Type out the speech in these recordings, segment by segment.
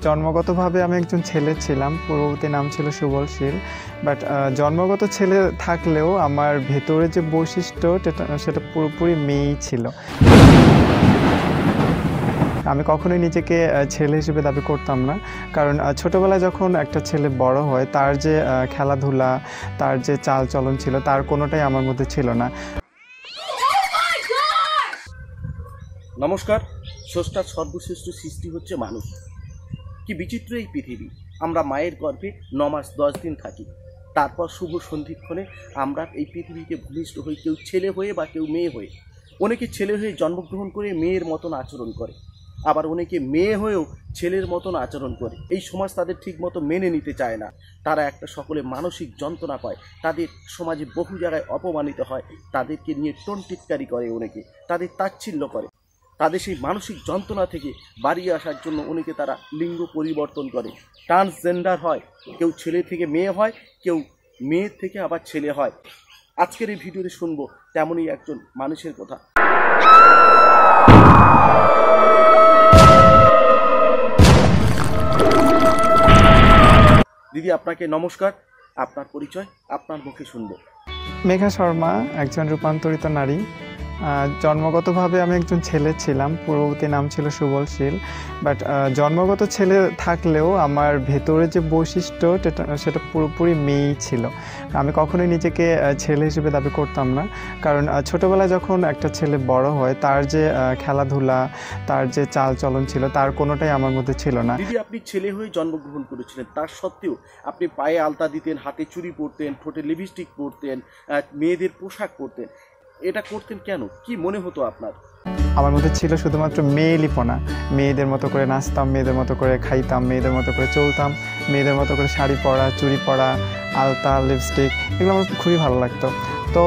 জন্মগতভাবে আমি একজন ছেলে ছিলাম, পূর্ববর্তী নাম ছিল সুবল শীল। বাট জন্মগত ছেলে থাকলেও আমার ভেতরে যে বৈশিষ্ট্য সেটা পুরোপুরি মেয়েই ছিল। আমি কখনোই নিজেকে ছেলে হিসেবে দাবি করতাম না, কারণ ছোটোবেলায় যখন একটা ছেলে বড় হয় তার যে খেলাধুলা, তার যে চালচলন ছিল তার কোনোটাই আমার মধ্যে ছিল না। নমস্কার। স্রষ্টার সর্বশ্রেষ্ঠ সৃষ্টি হচ্ছে মানুষ। কি বিচিত্র এই পৃথিবী। আমরা মায়ের গর্ভে 9 মাস 10 দিন থাকি, তারপর শুভ সন্ধিক্ষণে আমরা এই পৃথিবীতে ভূমিষ্ঠ হই, কেউ ছেলে হয়ে বা কেউ মেয়ে হয়ে। অনেকে ছেলে হয়ে জন্মগ্রহণ করে মেয়ের মতন আচরণ করে, আবার অনেকে মেয়ে হয়েও ছেলের মতন আচরণ করে। এই সমাজ তাদের ঠিক মতো মেনে নিতে চায় না। তারা একটা সকলে মানসিক যন্ত্রণা পায়, তাদের সমাজে বহু জায়গায় অপমানিত হয়, তাদেরকে নিয়ে টোনটিটকারি করে, অনেকে তাদের তাচ্ছিল্য করে। তাদের সেই মানসিক যন্ত্রণা থেকে বাড়িয়ে আসার জন্য অনেকে তারা লিঙ্গ পরিবর্তন করে, ট্রান্সজেন্ডার হয়। কেউ ছেলে থেকে মেয়ে হয়, কেউ মেয়ের থেকে আবার ছেলে হয়। আজকের এই ভিডিওতে শুনবো তেমনই একজন মানুষের কথা। দিদি, আপনাকে নমস্কার। আপনার পরিচয় আপনার মুখে শুনবো। মেঘা শর্মা একজন রূপান্তরিত নারী। জন্মগতভাবে আমি একজন ছেলে ছিলাম, পূর্ববর্তী নাম ছিল সুবল শীল। বাট জন্মগত ছেলে থাকলেও আমার ভেতরে যে বৈশিষ্ট্য সেটা পুরোপুরি মেয়েই ছিল। আমি কখনোই নিজেকে ছেলে হিসেবে দাবি করতাম না, কারণ ছোটোবেলায় যখন একটা ছেলে বড় হয় তার যে খেলাধুলা, তার যে চালচলন ছিল তার কোনোটাই আমার মধ্যে ছিল না। দিদি, আপনি ছেলে হয়ে জন্মগ্রহণ করেছিলেন, তার সত্ত্বেও আপনি পায়ে আলতা দিতেন, হাতে চুড়ি পরতেন, ঠোঁটে লিপস্টিক পরতেন, মেয়েদের পোশাক পরতেন। এটা করতেন কেন? কি মনে হতো আপনার? আমার মধ্যে ছিল শুধুমাত্র মেয়েলিপনা। মেয়েদের মতো করে নাচতাম, মেয়েদের মতো করে খাইতাম, মেয়েদের মতো করে চলতাম, মেয়েদের মতো করে শাড়ি পরা, চুড়ি পরা, আলতা, লিপস্টিক, এগুলো আমার খুবই ভালো লাগতো। তো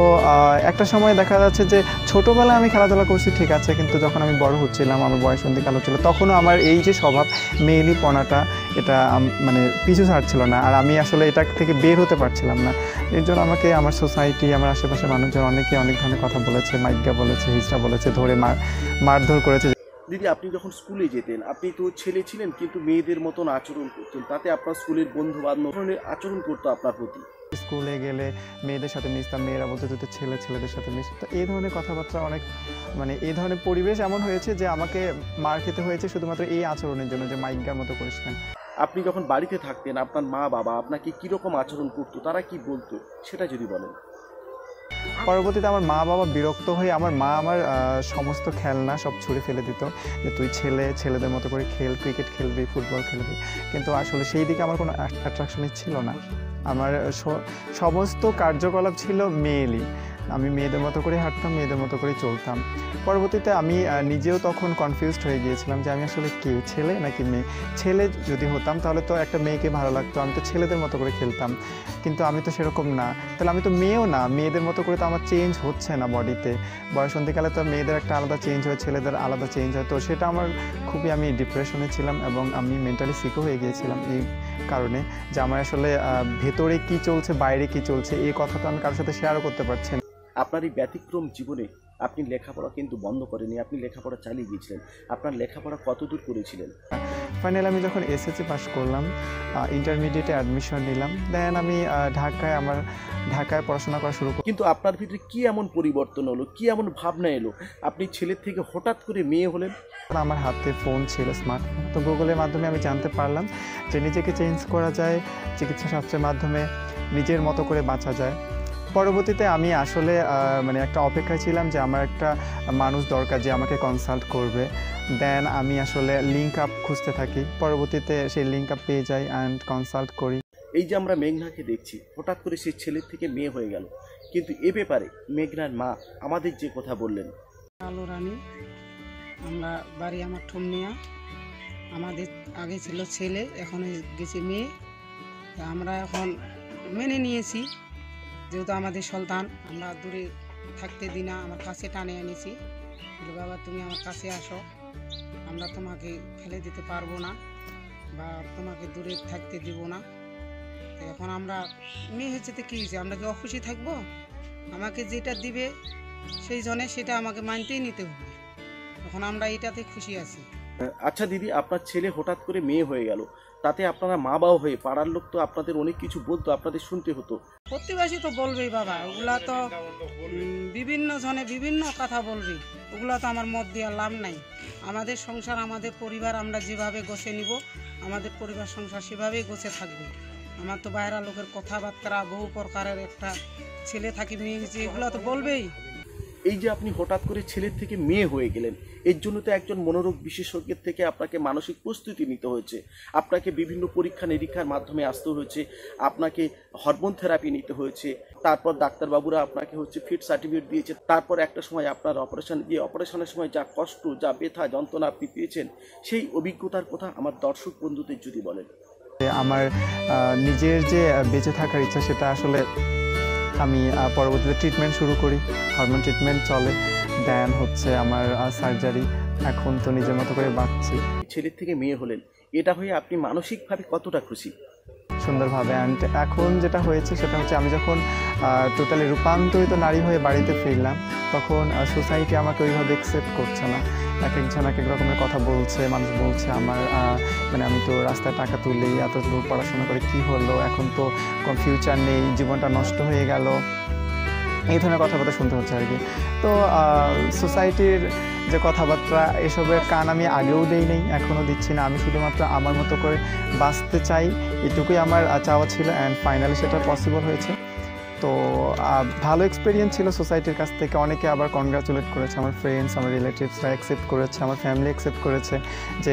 একটা সময় দেখা যাচ্ছে যে ছোটোবেলায় আমি খেলাধুলা করছি ঠিক আছে, কিন্তু যখন আমি বড় হচ্ছিলাম, আমার বয়সন্ধিকাল হচ্ছিল, তখনও আমার এই যে স্বভাব মেয়েলিপনাটা এটা মানে পিছু ছাড়ছিল না, আর আমি আসলে এটা থেকে বের হতে পারছিলাম না। এর জন্য আমাকে আমার সোসাইটি, আমার আশেপাশে মানুষজন অনেকে অনেক ধরনের কথা বলেছে, মাইজ্ঞা বলেছে, হিজড়া বলেছে, ধরে মারধর করেছে। দিদি, আপনি যখন স্কুলে যেতেন, আপনি তো ছেলে ছিলেন কিন্তু মেয়েদের মতন আচরণ করতেন, তাতে আপনার স্কুলের বন্ধু বান্ধব আচরণ করতো আপনার প্রতি। স্কুলে গেলে মেয়েদের সাথে মিশতাম, মেয়েরা বলতে তুই তো ছেলেদের সাথে মিশতাম। তো এই ধরনের কথাবার্তা অনেক, মানে এই ধরনের পরিবেশ এমন হয়েছে যে আমাকে মার খেতে হয়েছে শুধুমাত্র এই আচরণের জন্য, যে মাইজ্ঞার মতো করিস না। আপনি যখন বাড়িতে থাকতেন, আপনার মা বাবা আপনাকে কীরকম আচরণ করতো, তারা কি বলতো, সেটা যদি বলেন। পরবর্তীতে আমার মা বাবা বিরক্ত হয়ে আমার মা আমার সমস্ত খেলনা সব ছুঁড়ে ফেলে দিত, যে তুই ছেলেদের মতো করে খেল, ক্রিকেট খেলবি, ফুটবল খেলবি। কিন্তু আসলে সেই দিকে আমার কোনো অ্যাট্রাকশনই ছিল না। আমার সমস্ত কার্যকলাপ ছিল মেয়েলি। আমি মেয়েদের মতো করে হাঁটতাম, মেয়েদের মতো করে চলতাম। পরবর্তীতে আমি নিজেও তখন কনফিউজড হয়ে গিয়েছিলাম যে আমি আসলে কে, ছেলে নাকি মেয়ে। ছেলে যদি হতাম তাহলে তো একটা মেয়েকে ভালো লাগতো, আমি তো ছেলেদের মতো করে খেলতাম, কিন্তু আমি তো সেরকম না। তাহলে আমি তো মেয়েও না, মেয়েদের মতো করে তো আমার চেঞ্জ হচ্ছে না বডিতে। বয়সন্ধিকালে তো মেয়েদের একটা আলাদা চেঞ্জ হয়, ছেলেদের আলাদা চেঞ্জ হয়। তো সেটা আমার আমি ডিপ্রেশনে ছিলাম এবং আমি মেন্টালি সিকও হয়ে গিয়েছিলাম এই কারণে, যে আমার আসলে ভেতরে কি চলছে, বাইরে কি চলছে, এই কথা তো আমি কারোর সাথে শেয়ারও করতে পারছি না। আপনার এই ব্যতিক্রম জীবনে আপনি লেখাপড়া কিন্তু বন্ধ করেনি, আপনি লেখাপড়া চালিয়ে গিয়েছিলেন। আপনার লেখাপড়া কতদূর করেছিলেন? ফাইনালি আমি যখন এসএসসি পাস করলাম, ইন্টারমিডিয়েটে অ্যাডমিশন নিলাম, দেন আমি ঢাকায় পড়াশোনা করা শুরু করি। কিন্তু আপনার ভিতরে কি এমন পরিবর্তন হলো, কি এমন ভাবনা এলো, আপনি ছেলের থেকে হঠাৎ করে মেয়ে হলেন? আমার হাতে ফোন ছিল, স্মার্টফোন। তো গুগলের মাধ্যমে আমি জানতে পারলাম যে নিজেকে চেঞ্জ করা যায়, চিকিৎসাশাস্ত্রের মাধ্যমে নিজের মতো করে বাঁচা যায়। পরবর্তীতে আমি আসলে মানে একটা অপেক্ষায় ছিলাম যে আমার একটা মানুষ দরকার যে আমাকে কনসাল্ট করবে। দেন আমি আসলে লিঙ্ক আপ খুঁজতে থাকি, পরবর্তীতে সেই লিঙ্ক আপ পেয়ে যাই অ্যান্ড কনসাল্ট করি। এই যে আমরা মেঘনাকে দেখছি, হঠাৎ করে সে ছেলের থেকে মেয়ে হয়ে গেল, কিন্তু এ ব্যাপারে মেঘনার মা আমাদের যে কথা বললেন। আলো রানী, আমরা বাড়ি আমার ঠুমনিয়া, আমাদের আগে ছিল ছেলে, এখন গেছে মেয়ে। আমরা এখন মেনে নিয়েছি, যেহেতু আমাদের সন্তান, আমরা দূরে থাকতে দিই না, আমার কাছে টানে এনেছি। বলে বাবা তুমি আমার কাছে আসো, আমরা তোমাকে ফেলে দিতে পারবো না বা তোমাকে দূরে থাকতে দিব না। এখন আমরা মেয়ে হচ্ছে তো কী হয়েছে, আমরা কি অখুশি থাকবো? আমাকে যেটা দিবে সেই জন্য সেটা আমাকে মানতেই নিতে হবে। এখন আমরা এটাতে খুশি আছি। আচ্ছা দিদি, আপনার ছেলে হঠাৎ করে মেয়ে হয়ে গেল, তাতে আপনারা মা বাবা হয়ে পাড়ার লোক তো আপনাদের অনেক কিছু বলতো, আপনাদের শুনতে হতো। প্রতিবেশী তো বলবেই বাবা, ওগুলা তো বিভিন্ন জনে বিভিন্ন কথা বলবে, ওগুলা তো আমার মত দেওয়ার লাভ নাই। আমাদের সংসার, আমাদের পরিবার আমরা যেভাবে গোছে নিব, আমাদের পরিবার সংসার সেভাবেই গোছে থাকবে। আমার তো বাইরা লোকের কথাবার্তা, বহু প্রকারের একটা ছেলে থাকি মেয়ে হয়েছে, এগুলো তো বলবেই। এই যে আপনি হঠাৎ করে ছেলের থেকে মেয়ে হয়ে গেলেন, এর জন্য তো একজন মনোরোগ বিশেষজ্ঞের থেকে আপনাকে মানসিক প্রস্তুতি নিতে হয়েছে, আপনাকে বিভিন্ন পরীক্ষা নিরীক্ষার মাধ্যমে আসতে হয়েছে, আপনাকে হরমোন থেরাপি নিতে হয়েছে, তারপর ডাক্তারবাবুরা আপনাকে ফিট সার্টিফিকেট দিয়েছে, তারপর একটা সময় আপনার অপারেশন দিয়ে অপারেশনের সময় যা কষ্ট, যা ব্যথা যন্ত্রণা আপনি পেয়েছেন, সেই অভিজ্ঞতার কথা আমার দর্শক বন্ধুদের যদি বলেন। আমার নিজের যে বেঁচে থাকার ইচ্ছা, সেটা আসলে আমি পরবর্তীতে ট্রিটমেন্ট শুরু করি, হরমোন ট্রিটমেন্ট চলে, দেন আমার সার্জারি। এখন তো নিজের মতো করে বাঁচছি। ছেলের থেকে মেয়ে হলেন, এটা হয়ে আপনি মানসিকভাবে কতটা খুশি? সুন্দরভাবে। অ্যান্ড এখন যেটা হয়েছে সেটা আমি যখন টোটালি রূপান্তরিত নারী হয়ে বাড়িতে ফিরলাম, তখন সোসাইটি আমাকে ওইভাবে অ্যাকসেপ্ট করছে না। এক একজন এক এক রকমের কথা বলছে, মানুষ বলছে আমার আমি তো রাস্তায় টাকা তুলি, এত দূর পড়াশোনা করে কি হলো, এখন তো কোনো ফিউচার নেই, জীবনটা নষ্ট হয়ে গেল, এই ধরনের কথাবার্তা শুনতে হচ্ছে আর কি। তো সোসাইটির যে কথাবার্তা, এসবের কান আমি আগেও দেই নেই, এখনও দিচ্ছি না। আমি শুধুমাত্র আমার মতো করে বাঁচতে চাই, এটুকুই আমার চাওয়া ছিল, অ্যান্ড ফাইনালি সেটা পসিবল হয়েছে। তো ভালো এক্সপিরিয়েন্স ছিল সোসাইটির কাছ থেকে। অনেকে আবার কনগ্রাচুলেট করেছে, আমার ফ্রেন্ডস, আমার রিলেটিভসরা অ্যাকসেপ্ট করেছে, আমার ফ্যামিলি অ্যাকসেপ্ট করেছে যে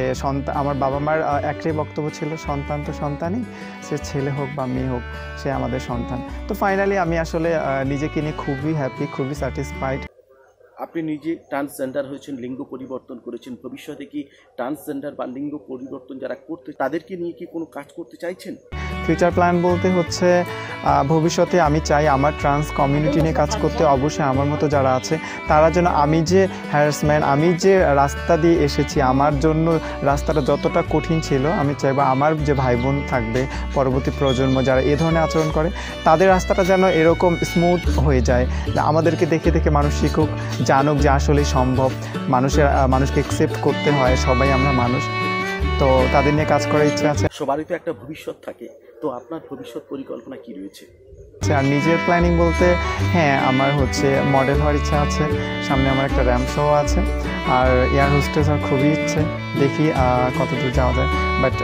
আমার বাবা মার একটাই বক্তব্য ছিল, সন্তান তো সন্তানই, সে ছেলে হোক বা মেয়ে হোক, সে আমাদের সন্তান। তো ফাইনালি আমি আসলে নিজেকে নিয়ে খুবই হ্যাপি, খুবই স্যাটিসফাইড। আপনি নিজে ট্রান্সজেন্ডার হয়েছেন, লিঙ্গ পরিবর্তন করেছেন, ভবিষ্যতে কি ট্রান্সজেন্ডার বা লিঙ্গ পরিবর্তন যারা করতে, তাদেরকে নিয়ে কি কোনো কাজ করতে চাইছেন? ফিউচার প্ল্যান বলতে ভবিষ্যতে আমি চাই আমার ট্রান্স কমিউনিটি নিয়ে কাজ করতে। অবশ্যই আমার মতো যারা আছে তারা যেন আমি যে হ্যারাসমেন্ট, আমি যে রাস্তা দিয়ে এসেছি, আমার জন্য রাস্তাটা যতটা কঠিন ছিল, আমি চাইবো আমার যে ভাই বোন থাকবে, পরবর্তী প্রজন্ম যারা এ ধরনের আচরণ করে, তাদের রাস্তাটা যেন এরকম স্মুথ হয়ে যায়, আমাদেরকে দেখে দেখে মানুষ শিখুক, জানুক যে আসলে সম্ভব, মানুষকে অ্যাকসেপ্ট করতে হয়, সবাই আমরা মানুষ। তো তাদের নিয়ে কাজ করার ইচ্ছা আছে। সবারই তো একটা ভবিষ্যৎ থাকে, তো আপনার ভবিষ্যৎ পরিকল্পনা কি রয়েছে? আর নিজের প্ল্যানিং বলতে আমার মডেল হওয়ার ইচ্ছা আছে, সামনে আমার একটা র্যাম্প শো আছে, আর এয়ার হোস্টেস হওয়ার খুবই ইচ্ছে, দেখি কত দূর যাওয়া যায়, বাট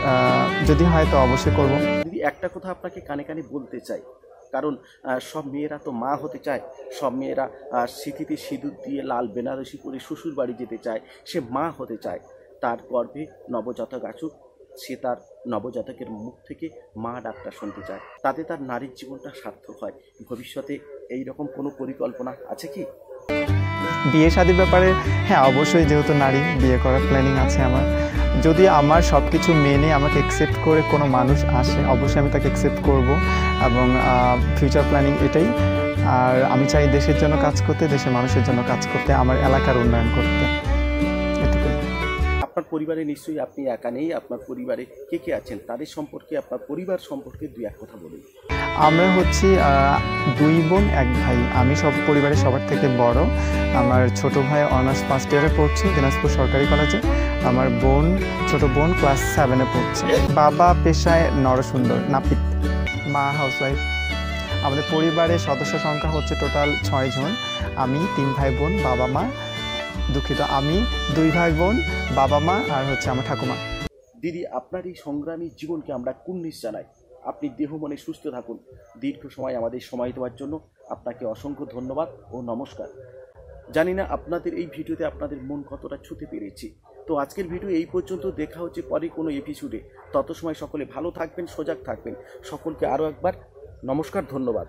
যদি হয় তো অবশ্যই করব। দিদি, একটা কথা আপনাকে কানে কানে বলতে চাই, কারণ সব মেয়েরা তো মা হতে চায়, সব মেয়েরা সিঁথিতে সিঁদুর দিয়ে লাল বেনারসি পরে শ্বশুর বাড়ি যেতে চায়, সে মা হতে চায়, তার গর্ভে নবজাতক আসুক, সে তার নবজাতকের মুখ থেকে মা ডাকটা শুনতে চায়, তাতে তার নারীর জীবনটা সার্থক হয়। ভবিষ্যতে এই রকম কোনো পরিকল্পনা আছে কি? বিয়ে শাদীর ব্যাপারে অবশ্যই, যেহেতু নারী, বিয়ে করার প্ল্যানিং আছে আমার। যদি আমার সব কিছু মেনে আমাকে অ্যাকসেপ্ট করে কোনো মানুষ আসে, অবশ্যই আমি তাকে অ্যাকসেপ্ট করব, এবং ফিউচার প্ল্যানিং এটাই। আর আমি চাই দেশের জন্য কাজ করতে, দেশের মানুষের জন্য কাজ করতে, আমার এলাকার উন্নয়ন করতে, এটুকুই। আপনার পরিবারে নিশ্চয়ই আপনি একা নেই, আপনার পরিবারে কে কে আছেন, তাদের সম্পর্কে, আপনার পরিবার সম্পর্কে দুই এক কথা বলুন। আমরা 2 বোন 1 ভাই। আমি পরিবারের সবার থেকে বড়। আমার ছোট ভাই অনার্স ফার্স্ট ইয়ারে পড়ছে দিনাজপুর সরকারি কলেজে। আমার ছোট বোন ক্লাস 7-এ পড়ছে। বাবা পেশায় নরসুন্দর, নাপিত। মা হাউসওয়াইফ। আমাদের পরিবারের সদস্য সংখ্যা টোটাল 6 জন। আমি 3 ভাই বোন, বাবা মা, দুঃখিত, আমি 2 ভাই বোন, বাবা মা, আর আমার ঠাকুমা। দিদি, আপনার এই সংগ্রামী জীবনকে আমরা কুর্নিশ জানাই। আপনি দেহ মনে সুস্থ থাকুন। দীর্ঘ সময় আমাদের সময় দেওয়ার জন্য আপনাকে অসংখ্য ধন্যবাদ ও নমস্কার। জানি না আপনাদের এই ভিডিওতে আপনাদের মন কতটা ছুঁতে পেরেছি। তো আজকের ভিডিও এই পর্যন্ত, দেখা হচ্ছে পরে কোনো এপিসোডে। তত সময় সকলে ভালো থাকবেন, সজাগ থাকবেন। সকলকে আরও একবার নমস্কার, ধন্যবাদ।